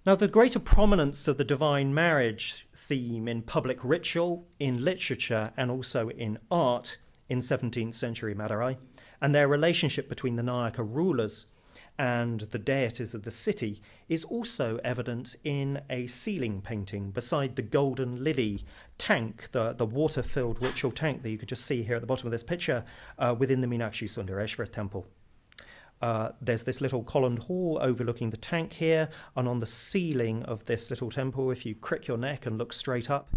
Now, the greater prominence of the divine marriage theme in public ritual, in literature, and also in art in 17th century Madurai, and their relationship between the Nayaka rulers and the deities of the city is also evident in a ceiling painting beside the golden lily tank, the water-filled ritual tank that you could just see here at the bottom of this picture within the Meenakshi Sundareshwara temple. There's this little columned hall overlooking the tank here, and on the ceiling of this little temple, if you crick your neck and look straight up,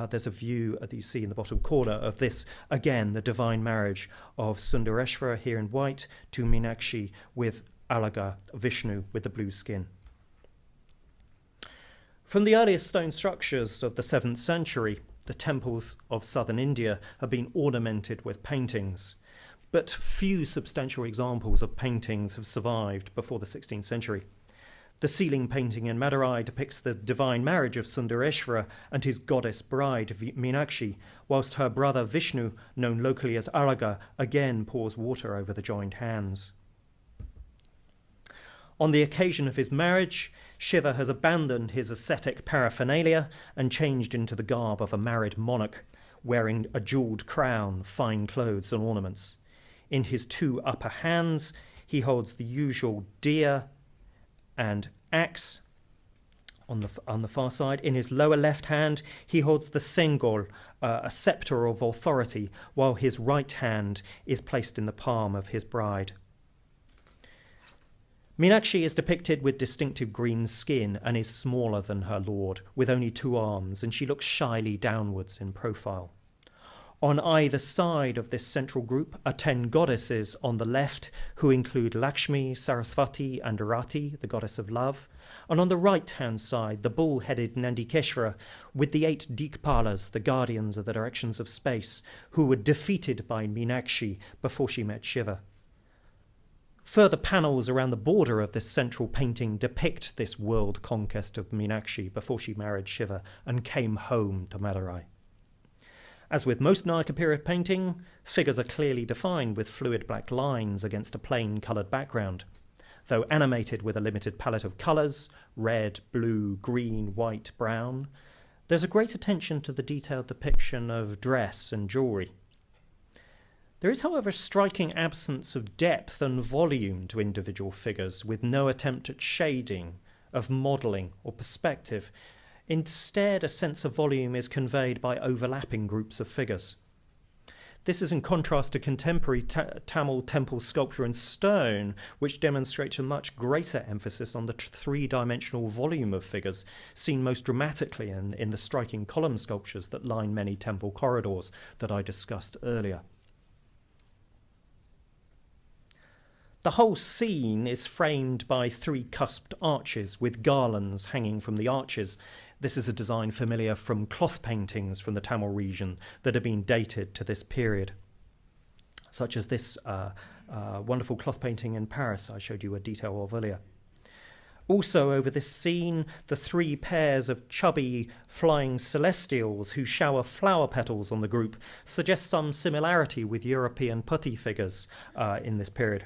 there's a view that you see in the bottom corner of this, again, the divine marriage of Sundareshwara here in white to Meenakshi with Alaga, Vishnu with the blue skin. From the earliest stone structures of the 7th century, the temples of southern India have been ornamented with paintings, but few substantial examples of paintings have survived before the 16th century. The ceiling painting in Madurai depicts the divine marriage of Sundareshwara and his goddess bride Meenakshi, whilst her brother Vishnu, known locally as Alaga, again pours water over the joined hands. On the occasion of his marriage, Shiva has abandoned his ascetic paraphernalia and changed into the garb of a married monarch, wearing a jewelled crown, fine clothes and ornaments. In his two upper hands, he holds the usual deer and axe on the far side. In his lower left hand, he holds the sengol, a scepter of authority, while his right hand is placed in the palm of his bride. Meenakshi is depicted with distinctive green skin and is smaller than her lord, with only 2 arms, and she looks shyly downwards in profile. On either side of this central group are 10 goddesses on the left, who include Lakshmi, Saraswati and Rati, the goddess of love, and on the right-hand side, the bull-headed Nandikeshwara, with the 8 Dikpalas, the guardians of the directions of space, who were defeated by Meenakshi before she met Shiva. Further panels around the border of this central painting depict this world conquest of Meenakshi before she married Shiva and came home to Madurai. As with most Nayaka period painting, figures are clearly defined with fluid black lines against a plain coloured background. Though animated with a limited palette of colours, red, blue, green, white, brown, there's a great attention to the detailed depiction of dress and jewellery. There is, however, a striking absence of depth and volume to individual figures, with no attempt at shading, of modelling or perspective. Instead, a sense of volume is conveyed by overlapping groups of figures. This is in contrast to contemporary Tamil temple sculpture in stone, which demonstrates a much greater emphasis on the 3-dimensional volume of figures, seen most dramatically in the striking column sculptures that line many temple corridors that I discussed earlier. The whole scene is framed by 3 cusped arches with garlands hanging from the arches. This is a design familiar from cloth paintings from the Tamil region that have been dated to this period, such as this wonderful cloth painting in Paris I showed you a detail of earlier. Also over this scene, the 3 pairs of chubby flying celestials who shower flower petals on the group suggest some similarity with European putti figures in this period.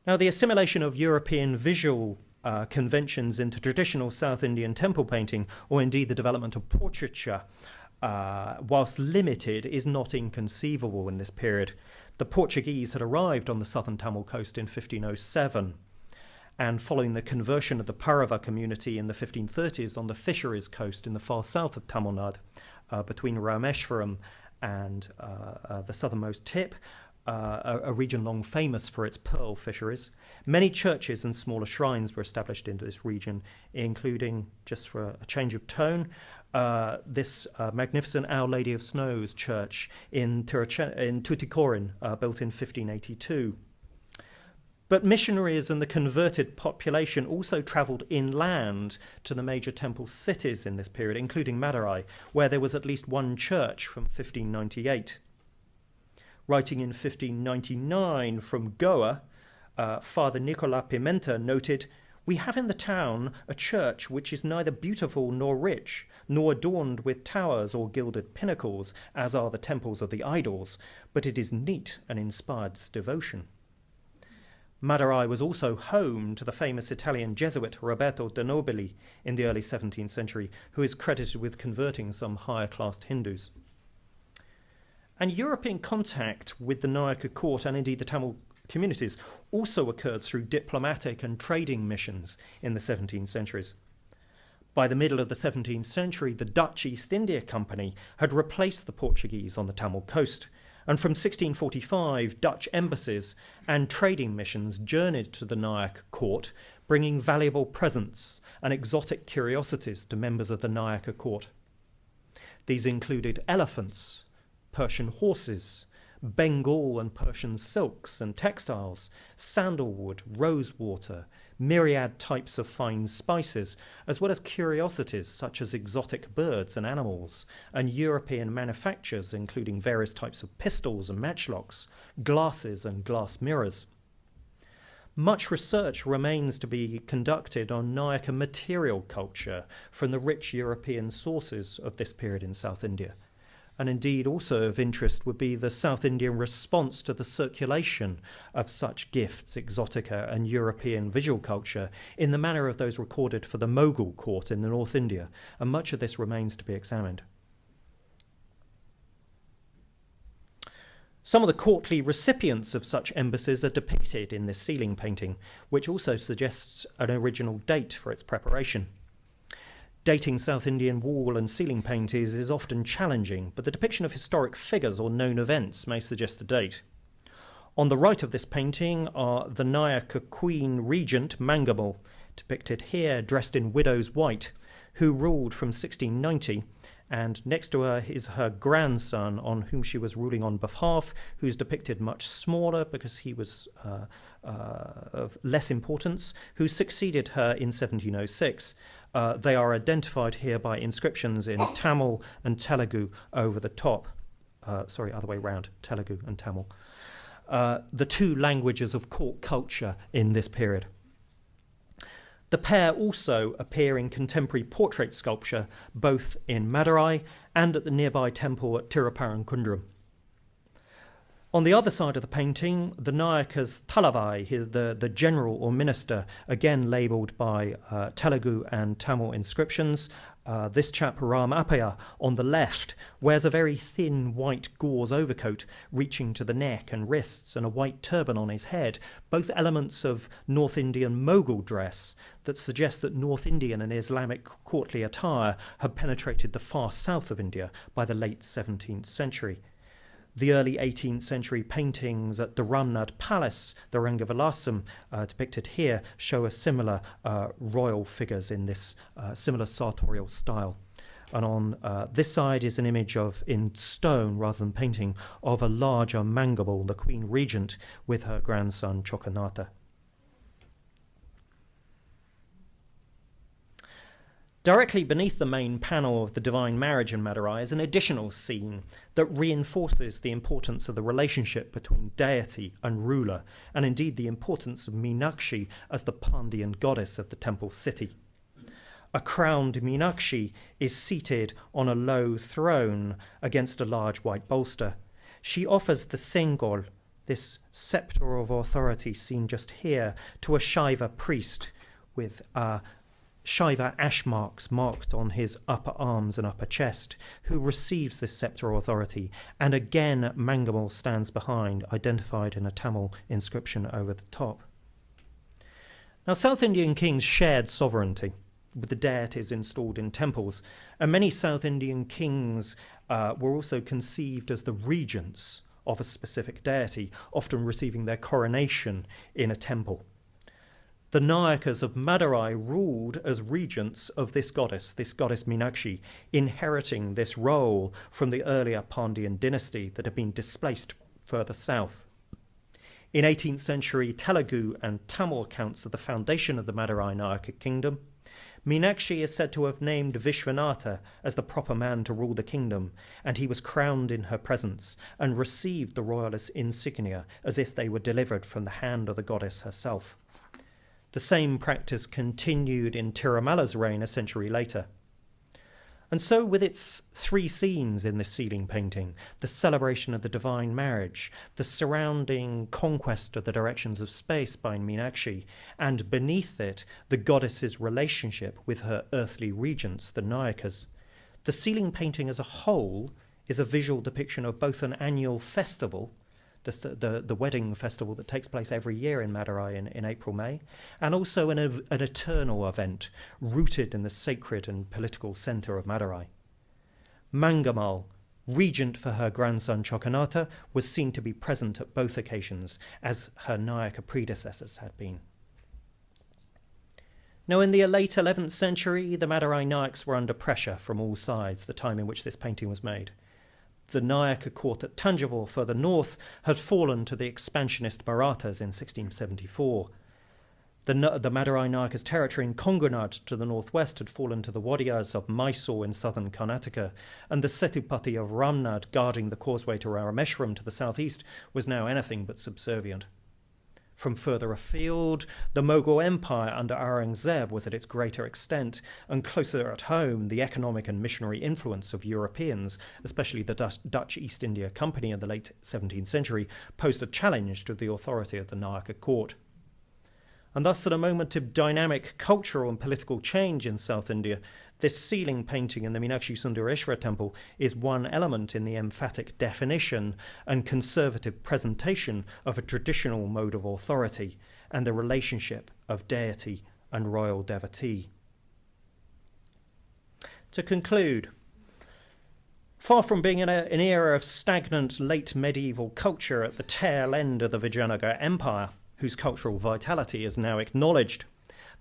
Now, the assimilation of European visual conventions into traditional South Indian temple painting, or indeed the development of portraiture, whilst limited, is not inconceivable in this period. The Portuguese had arrived on the southern Tamil coast in 1507, and following the conversion of the Parava community in the 1530s on the fisheries coast in the far south of Tamil Nadu, between Rameshwaram and the southernmost tip, a region long famous for its pearl fisheries. Many churches and smaller shrines were established in this region, including, just for a change of tone, this magnificent Our Lady of Snows church in Tuticorin, built in 1582. But missionaries and the converted population also travelled inland to the major temple cities in this period, including Madurai, where there was at least one church from 1598. Writing in 1599 from Goa, Father Nicola Pimenta noted, "We have in the town a church which is neither beautiful nor rich, nor adorned with towers or gilded pinnacles, as are the temples of the idols, but it is neat and inspires devotion." Madurai was also home to the famous Italian Jesuit Roberto de Nobili in the early 17th century, who is credited with converting some higher-classed Hindus. And European contact with the Nayaka court and indeed the Tamil communities also occurred through diplomatic and trading missions in the 17th centuries. By the middle of the 17th century, the Dutch East India Company had replaced the Portuguese on the Tamil coast, and from 1645, Dutch embassies and trading missions journeyed to the Nayak court, bringing valuable presents and exotic curiosities to members of the Nayaka court. These included elephants, Persian horses, Bengal and Persian silks and textiles, sandalwood, rosewater, myriad types of fine spices, as well as curiosities such as exotic birds and animals, and European manufactures including various types of pistols and matchlocks, glasses and glass mirrors. Much research remains to be conducted on Nayaka material culture from the rich European sources of this period in South India. And indeed also of interest would be the South Indian response to the circulation of such gifts, exotica and European visual culture in the manner of those recorded for the Mughal court in the North India, and much of this remains to be examined. Some of the courtly recipients of such embassies are depicted in this ceiling painting, which also suggests an original date for its preparation. Dating South Indian wall and ceiling paintings is often challenging, but the depiction of historic figures or known events may suggest the date. On the right of this painting are the Nayaka Queen Regent Mangamal, depicted here dressed in widow's white, who ruled from 1690, and next to her is her grandson on whom she was ruling on behalf, who's depicted much smaller because he was of less importance, who succeeded her in 1706. They are identified here by inscriptions in Tamil and Telugu over the top. Other way round, Telugu and Tamil. The two languages of court culture in this period. The pair also appear in contemporary portrait sculpture, both in Madurai and at the nearby temple at Tiruparankunram. On the other side of the painting, the Nayakas Talavai, the general or minister, again labelled by Telugu and Tamil inscriptions. This chap, Ram Appaya, on the left, wears a very thin white gauze overcoat reaching to the neck and wrists and a white turban on his head, both elements of North Indian Mughal dress that suggest that North Indian and Islamic courtly attire had penetrated the far south of India by the late 17th century. The early 18th century paintings at the Ramnad Palace, the Rangavilasam, depicted here, show a similar royal figures in this similar sartorial style. And on this side is an image of, in stone rather than painting, of a larger Mangamal, the Queen Regent, with her grandson Chokanatha. Directly beneath the main panel of the Divine Marriage in Madurai is an additional scene that reinforces the importance of the relationship between deity and ruler, and indeed the importance of Meenakshi as the Pandyan goddess of the temple city. A crowned Meenakshi is seated on a low throne against a large white bolster. She offers the Sengol, this sceptre of authority seen just here, to a Shaiva priest, with Shiva ash marks marked on his upper arms and upper chest, who receives this sceptral authority. And again, Mangamal stands behind, identified in a Tamil inscription over the top. Now, South Indian kings shared sovereignty with the deities installed in temples, and many South Indian kings were also conceived as the regents of a specific deity, often receiving their coronation in a temple. The Nayakas of Madurai ruled as regents of this goddess Meenakshi, inheriting this role from the earlier Pandyan dynasty that had been displaced further south. In 18th century Telugu and Tamil accounts of the foundation of the Madurai Nayaka kingdom, Meenakshi is said to have named Vishwanatha as the proper man to rule the kingdom, and he was crowned in her presence and received the royalist insignia as if they were delivered from the hand of the goddess herself. The same practice continued in Tirumala's reign a century later. And so with its three scenes in this ceiling painting, the celebration of the divine marriage, the surrounding conquest of the directions of space by Meenakshi, and beneath it, the goddess's relationship with her earthly regents, the Nayakas, the ceiling painting as a whole is a visual depiction of both an annual festival, the wedding festival that takes place every year in Madurai in April-May, and also an eternal event rooted in the sacred and political centre of Madurai. Mangamal, regent for her grandson Chokanatha, was seen to be present at both occasions, as her Nayaka predecessors had been. Now, in the late 11th century, the Madurai Nayaks were under pressure from all sides, the time in which this painting was made. The Nayaka court at Tanjavur further north had fallen to the expansionist Marathas in 1674. The Madurai Nayaka's territory in Kongunad to the northwest had fallen to the Wadiyars of Mysore in southern Karnataka, and the Setupati of Ramnad guarding the causeway to Rameshwaram to the southeast was now anything but subservient. From further afield, the Mughal Empire under Aurangzeb was at its greater extent, and closer at home, the economic and missionary influence of Europeans, especially the Dutch East India Company in the late 17th century, posed a challenge to the authority of the Nayaka court. And thus, at a moment of dynamic cultural and political change in South India, this ceiling painting in the Meenakshi Sundareshwara temple is one element in the emphatic definition and conservative presentation of a traditional mode of authority and the relationship of deity and royal devotee. To conclude, far from being in an era of stagnant late medieval culture at the tail end of the Vijayanagar Empire, whose cultural vitality is now acknowledged,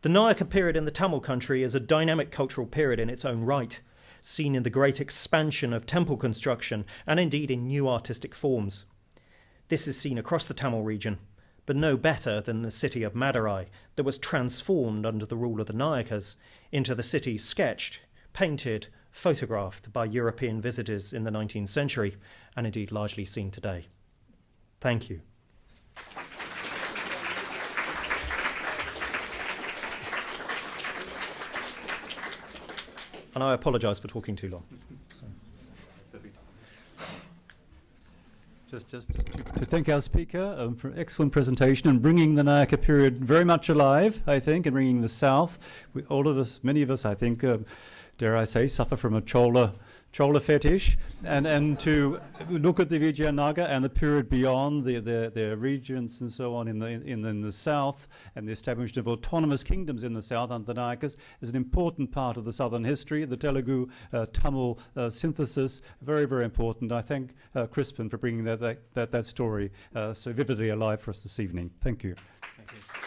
the Nayaka period in the Tamil country is a dynamic cultural period in its own right, seen in the great expansion of temple construction and indeed in new artistic forms. This is seen across the Tamil region, but no better than the city of Madurai that was transformed under the rule of the Nayakas into the city sketched, painted, photographed by European visitors in the 19th century and indeed largely seen today. Thank you. And I apologise for talking too long. Just to thank our speaker for an excellent presentation and bringing the Nayaka period very much alive, I think, and bringing the South. All of us, many of us, I think, dare I say, suffer from a Chola fetish, and to look at the Vijayanagar and the period beyond, their regions and so on in the south, and the establishment of autonomous kingdoms in the south under the Nayakas is an important part of the southern history. The Telugu Tamil synthesis, very, very important. I thank Crispin for bringing that story so vividly alive for us this evening. Thank you. Thank you.